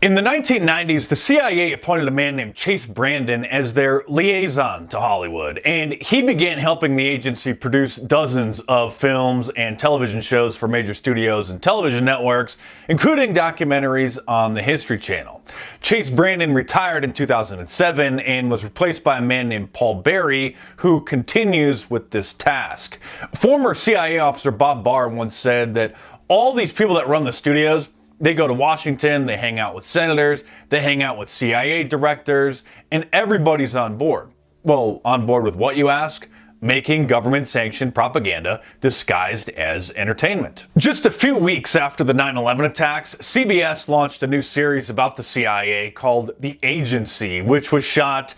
In the 1990s, the CIA appointed a man named Chase Brandon as their liaison to Hollywood, and he began helping the agency produce dozens of films and television shows for major studios and television networks, including documentaries on the History Channel. Chase Brandon retired in 2007 and was replaced by a man named Paul Berry, who continues with this task. Former CIA officer Bob Barr once said that all these people that run the studios, they go to Washington, they hang out with senators, they hang out with CIA directors, and everybody's on board. Well, on board with what, you ask? Making government-sanctioned propaganda disguised as entertainment. Just a few weeks after the 9/11 attacks, CBS launched a new series about the CIA called The Agency, which was shot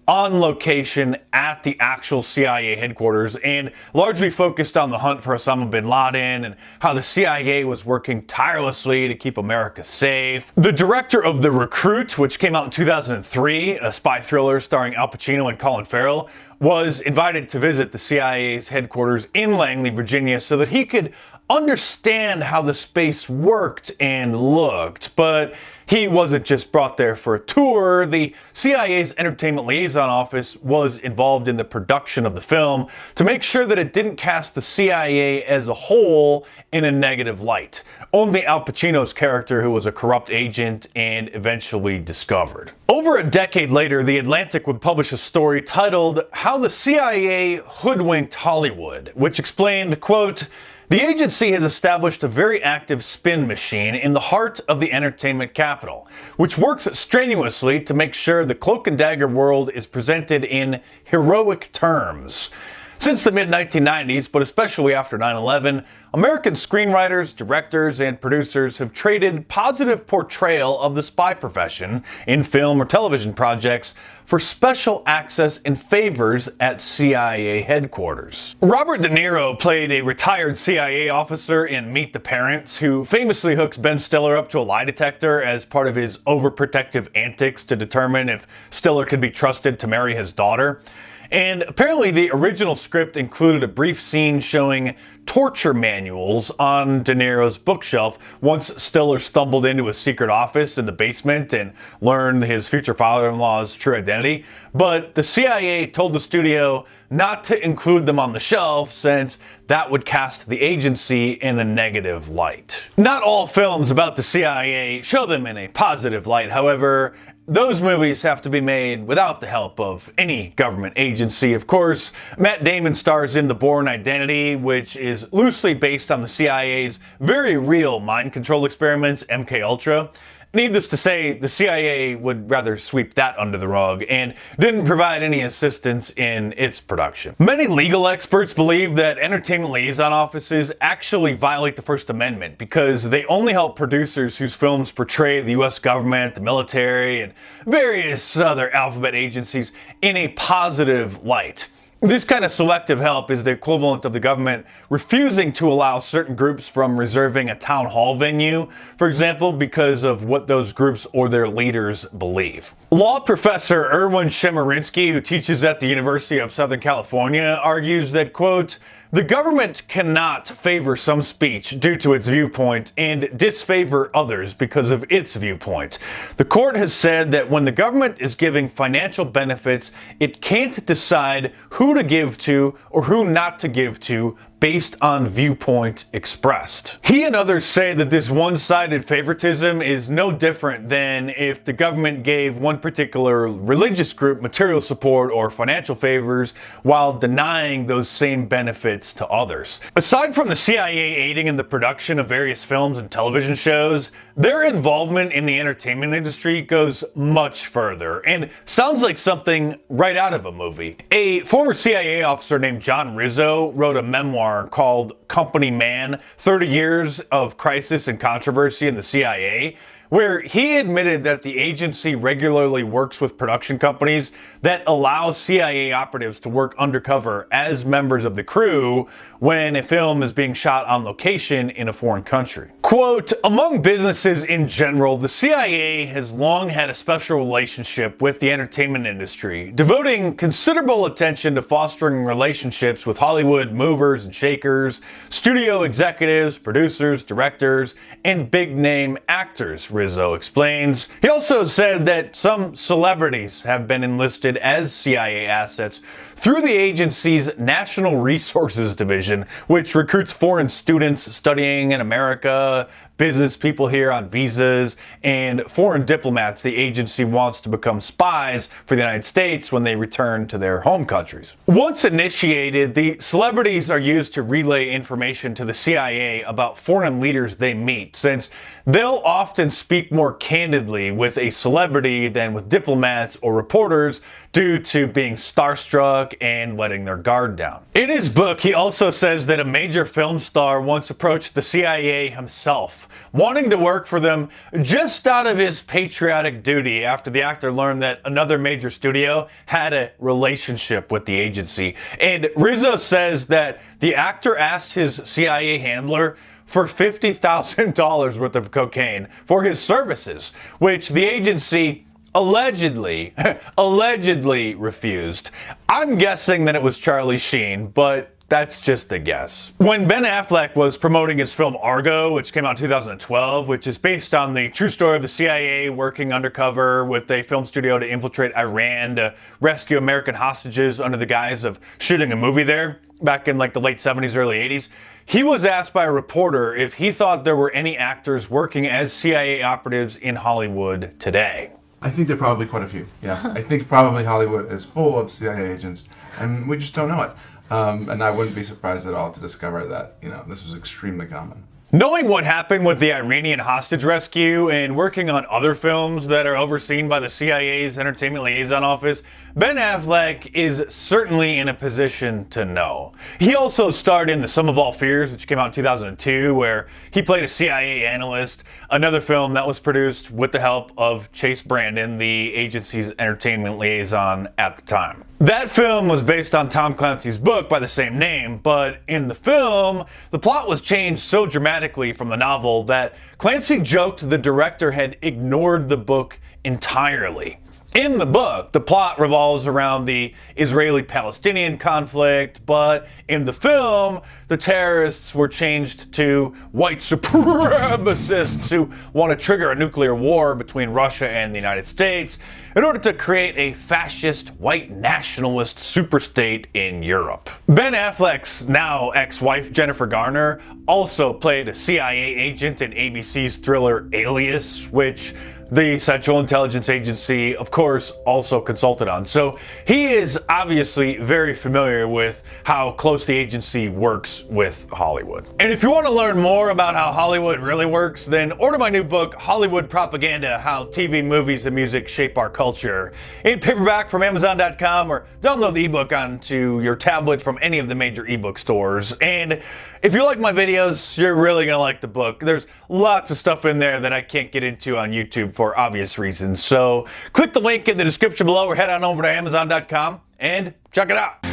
on location at the actual CIA headquarters and largely focused on the hunt for Osama bin Laden and how the CIA was working tirelessly to keep America safe. The director of The Recruit, which came out in 2003, a spy thriller starring Al Pacino and Colin Farrell, was invited to visit the CIA's headquarters in Langley, Virginia, so that he could understand how the space worked and looked. But he wasn't just brought there for a tour. The CIA's Entertainment Liaison Office was involved in the production of the film to make sure that it didn't cast the CIA as a whole in a negative light. Only Al Pacino's character, who was a corrupt agent and eventually discovered. Over a decade later, The Atlantic would publish a story titled "How the CIA Hoodwinked Hollywood," which explained, quote, "The agency has established a very active spin machine in the heart of the entertainment capital, which works strenuously to make sure the cloak and dagger world is presented in heroic terms." Since the mid-1990s, but especially after 9/11, American screenwriters, directors, and producers have traded positive portrayal of the spy profession in film or television projects for special access and favors at CIA headquarters. Robert De Niro played a retired CIA officer in Meet the Parents, who famously hooks Ben Stiller up to a lie detector as part of his overprotective antics to determine if Stiller could be trusted to marry his daughter. And apparently the original script included a brief scene showing torture manuals on De Niro's bookshelf once Stiller stumbled into his secret office in the basement and learned his future father-in-law's true identity. But the CIA told the studio not to include them on the shelf since that would cast the agency in a negative light. Not all films about the CIA show them in a positive light, however. Those movies have to be made without the help of any government agency. Of course, Matt Damon stars in The Bourne Identity, which is loosely based on the CIA's very real mind control experiments, MKUltra. Needless to say, the CIA would rather sweep that under the rug and didn't provide any assistance in its production. Many legal experts believe that entertainment liaison offices actually violate the First Amendment because they only help producers whose films portray the US government, the military, and various other alphabet agencies in a positive light. This kind of selective help is the equivalent of the government refusing to allow certain groups from reserving a town hall venue, for example, because of what those groups or their leaders believe. Law professor Erwin Chemerinsky, who teaches at the University of Southern California, argues that, quote, "The government cannot favor some speech due to its viewpoint and disfavor others because of its viewpoint. The court has said that when the government is giving financial benefits, it can't decide who to give to or who not to give to based on viewpoint expressed." He and others say that this one-sided favoritism is no different than if the government gave one particular religious group material support or financial favors while denying those same benefits to others. Aside from the CIA aiding in the production of various films and television shows, their involvement in the entertainment industry goes much further and sounds like something right out of a movie. A former CIA officer named John Rizzo wrote a memoir called Company Man, 30 Years of Crisis and Controversy in the CIA, where he admitted that the agency regularly works with production companies that allow CIA operatives to work undercover as members of the crew when a film is being shot on location in a foreign country. Quote, among businesses in general, the CIA has long had a special relationship with the entertainment industry, devoting considerable attention to fostering relationships with Hollywood movers and shakers, studio executives, producers, directors, and big-name actors, Rizzo explains. He also said that some celebrities have been enlisted as CIA assets through the agency's National Resources Division, which recruits foreign students studying in America, business people here on visas, and foreign diplomats the agency wants to become spies for the United States when they return to their home countries. Once initiated, the celebrities are used to relay information to the CIA about foreign leaders they meet, since they'll often speak more candidly with a celebrity than with diplomats or reporters due to being starstruck and letting their guard down. In his book, he also says that a major film star once approached the CIA himself, wanting to work for them just out of his patriotic duty after the actor learned that another major studio had a relationship with the agency. And Rizzo says that the actor asked his CIA handler for $50,000 worth of cocaine for his services, which the agency allegedly refused. I'm guessing that it was Charlie Sheen, but that's just a guess. When Ben Affleck was promoting his film Argo, which came out in 2012, which is based on the true story of the CIA working undercover with a film studio to infiltrate Iran to rescue American hostages under the guise of shooting a movie there back in like the late 70s, early 80s, he was asked by a reporter if he thought there were any actors working as CIA operatives in Hollywood today. I think there are probably quite a few, yes. I think probably Hollywood is full of CIA agents, and we just don't know it. And I wouldn't be surprised at all to discover that, this was extremely common. Knowing what happened with the Iranian hostage rescue and working on other films that are overseen by the CIA's Entertainment Liaison Office, Ben Affleck is certainly in a position to know. He also starred in The Sum of All Fears, which came out in 2002, where he played a CIA analyst, another film that was produced with the help of Chase Brandon, the agency's entertainment liaison at the time. That film was based on Tom Clancy's book by the same name, but in the film, the plot was changed so dramatically from the novel that Clancy joked the director had ignored the book entirely. In the book, the plot revolves around the Israeli-Palestinian conflict, but in the film, the terrorists were changed to white supremacists who want to trigger a nuclear war between Russia and the United States in order to create a fascist, white nationalist superstate in Europe. Ben Affleck's now ex-wife Jennifer Garner also played a CIA agent in ABC's thriller Alias, which the Central Intelligence Agency, of course, also consulted on. So he is obviously very familiar with how close the agency works with Hollywood. And if you want to learn more about how Hollywood really works, then order my new book, Hollywood Propaganda: How TV, Movies, and Music Shape Our Culture, in paperback from Amazon.com, or download the ebook onto your tablet from any of the major ebook stores. And if you like my videos, you're really gonna like the book. There's lots of stuff in there that I can't get into on YouTube for obvious reasons. So click the link in the description below or head on over to Amazon.com and check it out.